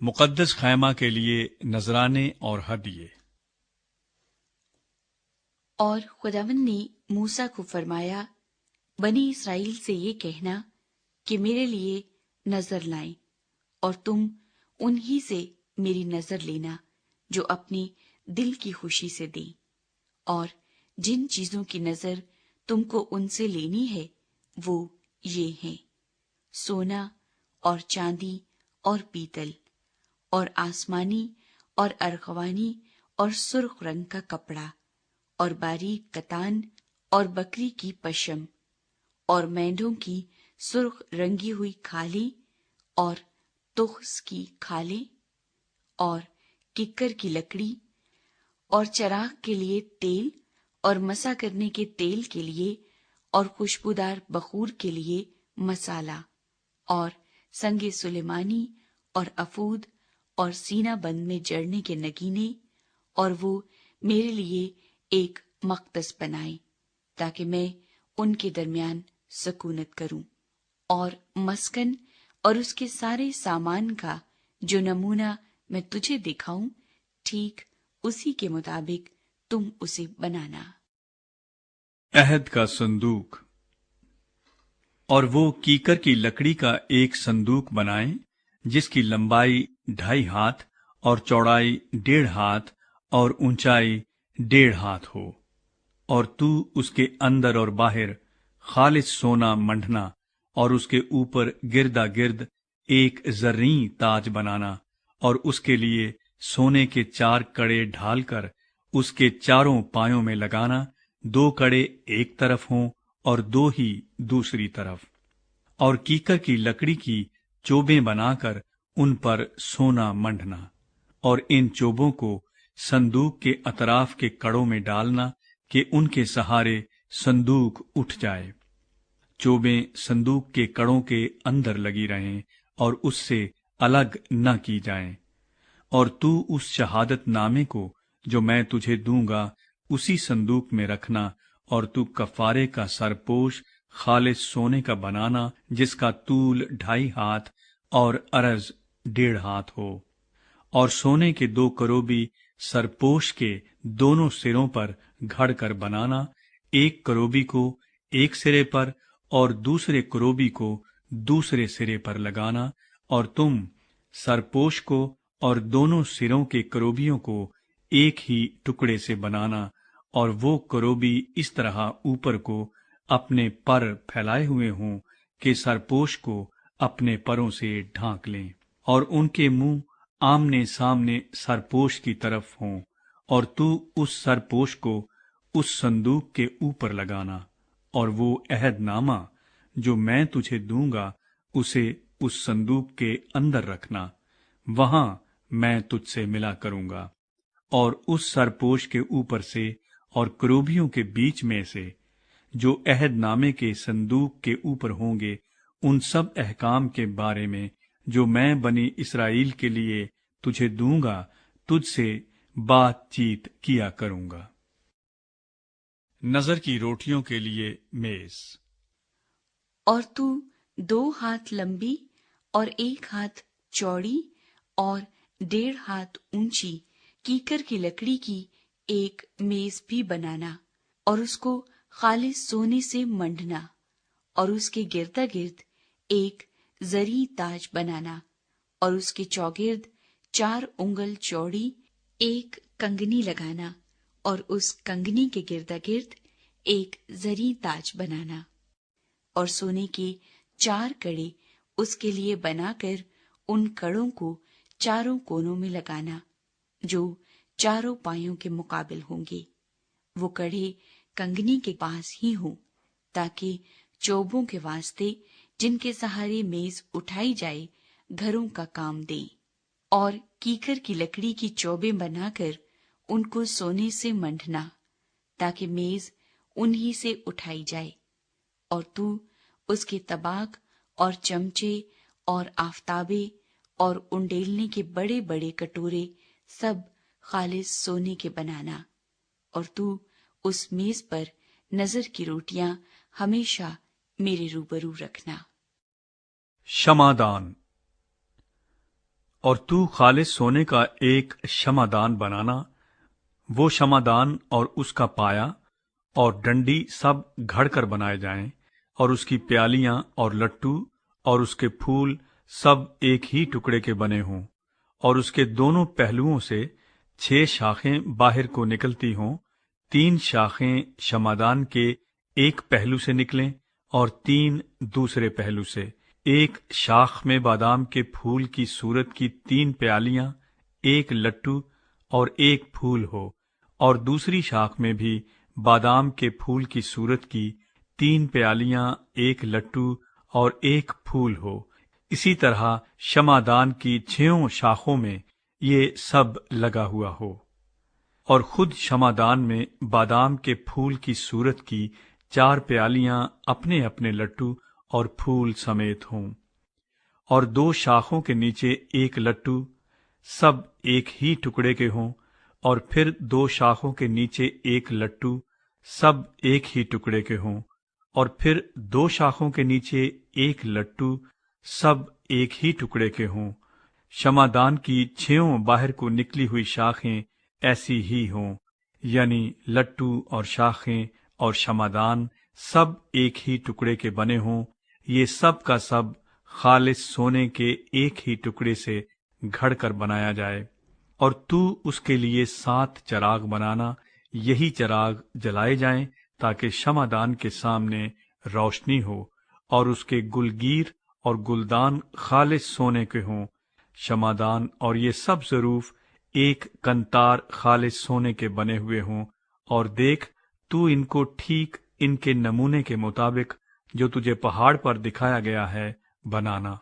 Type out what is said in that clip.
मुकद्दस खैमा के लिए नजराने और हदिये। और खुदावंद ने मूसा को फरमाया, बनी इसराइल से ये कहना कि मेरे लिए नजर लाएं, और तुम उन्हीं से मेरी नजर लेना जो अपने दिल की खुशी से दें। और जिन चीजों की नजर तुमको उनसे लेनी है वो ये हैं: सोना और चांदी और पीतल और आसमानी और अरगवानी और सुर्ख रंग का कपड़ा और बारीक कतान और बकरी की पशम और मेंढों की सुर्ख रंगी हुई खालें और तुखस की खालें और किक्कर की लकड़ी और चराग के लिए तेल और मसा करने के तेल के लिए और खुशबूदार बखूर के लिए मसाला और संगे सुलेमानी और अफूद और सीना बंद में जड़ने के नगीने, और वो मेरे लिए एक मकदस बनाए ताकि मैं उनके दरमियान सकूनत करूं। और मस्कन और उसके सारे सामान का जो नमूना मैं तुझे दिखाऊं, ठीक उसी के मुताबिक तुम उसे बनाना। अहद का संदूक। और वो कीकर की लकड़ी का एक संदूक बनाए जिसकी लंबाई 2.5 हाथ और चौड़ाई 1.5 हाथ और ऊंचाई 1.5 हाथ हो। और तू उसके अंदर और बाहर खालिस सोना मंडना और उसके ऊपर गिरदा गिर्द एक जर्री ताज बनाना, और उसके लिए सोने के 4 कड़े ढालकर उसके चारों पायों में लगाना, 2 कड़े एक तरफ हों और 2 ही दूसरी तरफ। और कीकर की लकड़ी की चोबें बनाकर उन पर सोना मंडना, और इन चोबों को संदूक के अतराफ के कड़ों में डालना कि उनके सहारे संदूक उठ जाए। चोबें संदूक के कड़ों के अंदर लगी रहें और उससे अलग न की जाएं। और तू उस शहादत नामे को जो मैं तुझे दूंगा उसी संदूक में रखना, और तू कफारे का सरपोश खालिस सोने का बनाना जिसका तूल 2.5 हाथ और अरज 1.5 हाथ हो। और सोने के 2 करोबी सरपोश के दोनों सिरों पर घड़ कर बनाना, एक करोबी को एक सिरे पर और दूसरे करोबी को दूसरे सिरे पर लगाना। और तुम सरपोश को और दोनों सिरों के करोबियों को एक ही टुकड़े से बनाना, और वो करोबी इस तरह ऊपर को अपने पर फैलाए हुए हों कि सरपोश को अपने परों से ढांक लें, और उनके मुंह आमने सामने सरपोश की तरफ हों। और तू उस सरपोश को उस संदूक के ऊपर लगाना, और वो अहदनामा जो मैं तुझे दूंगा उसे उस संदूक के अंदर रखना, वहां मैं तुझसे मिला करूंगा। और उस सरपोश के ऊपर से और करूबियों के बीच में से जो अहदनामे के संदूक के ऊपर होंगे, उन सब अहकाम के बारे में जो मैं बनी इसराइल के लिए तुझे दूंगा, तुझसे बातचीत किया करूंगा। नजर की रोटियों के लिए मेज। और तू 2 हाथ लंबी और 1 हाथ चौड़ी और 1.5 हाथ ऊंची कीकर की लकड़ी की एक मेज भी बनाना, और उसको खालिस सोने से मंडना, और उसके गिरदा गिर्द एक जरी ताज बनाना, और उसके चौगिर्द 4 उंगल चौड़ी एक कंगनी लगाना, और उस कंगनी के गिरदा गिर्द एक जरी ताज बनाना। और सोने के 4 कड़े उसके लिए बनाकर उन कड़ों को चारों कोनों में लगाना, जो चारों पायों के मुकाबिल होंगे। वो कड़े कंगनी के पास ही हों, ताकि चोबों के वास्ते जिनके सहारे मेज उठाई जाए घरों का काम दे। और कीकर की लकड़ी की चोबें बनाकर उनको सोने से मंडना, ताकि मेज उन्हीं से उठाई जाए। और तू उसके तबाक और चमचे और आफताबे और उंडेलने के बड़े बड़े कटोरे सब खालिस सोने के बनाना। और तू उस मेज पर नजर की रोटियां हमेशा मेरे रूबरू रखना। क्षमादान। اور تو خالص سونے کا ایک شمعدان بنانا، وہ شمعدان اور اس کا پایا اور ڈنڈی سب گھڑ کر بنائے جائیں، اور اس کی پیالیاں اور لٹو اور اس کے پھول سب ایک ہی ٹکڑے کے بنے ہوں، اور اس کے دونوں پہلوؤں سے 6 شاخیں باہر کو نکلتی ہوں، 3 شاخیں شمعدان کے ایک پہلو سے نکلیں اور 3 دوسرے پہلو سے۔ ایک شاخ میں بادام کے پھول کی صورت کی 3 پیالیاں، ایک لٹو اور ایک پھول ہو، اور دوسری شاخ میں بھی بادام کے پھول کی صورت کی 3 پیالیاں، ایک لٹو اور ایک پھول ہو۔ اسی طرح شمعدان کی 6 شاخوں میں یہ سب لگا ہوا ہو، اور خود شمعدان میں بادام کے پھول کی صورت کی 4 پیالیاں اپنے اپنے لٹو اور پھول سمیت ہوں، اور 2 شاخوں کے نیچے ایک لٹو سب ایک ہی ٹکڑے کے ہوں، اور پھر 2 شاخوں کے نیچے ایک لٹو سب ایک ہی ٹکڑے کے ہوں، اور پھر 2 شاخوں کے نیچے ایک لٹو سب ایک ہی ٹکڑے کے ہوں۔ شمعدان کی 6 باہر کو نکلی ہوئی شاخیں ایسی ہی ہوں، یعنی لٹو اور شاخیں اور شمعدان سب ایک ہی ٹکڑے کے بنے ہوں، یہ سب کا سب خالص سونے کے ایک ہی ٹکڑے سے گھڑ کر بنایا جائے۔ اور تو اس کے لیے 7 چراغ بنانا، یہی چراغ جلائے جائیں تاکہ شمعدان کے سامنے روشنی ہو، اور اس کے گلگیر اور گلدان خالص سونے کے ہوں۔ شمعدان اور یہ سب ظروف ایک کنتار خالص سونے کے بنے ہوئے ہوں، اور دیکھ تو ان کو ٹھیک ان کے نمونے کے مطابق جو تجھے پہاڑ پر دکھایا گیا ہے بنانا۔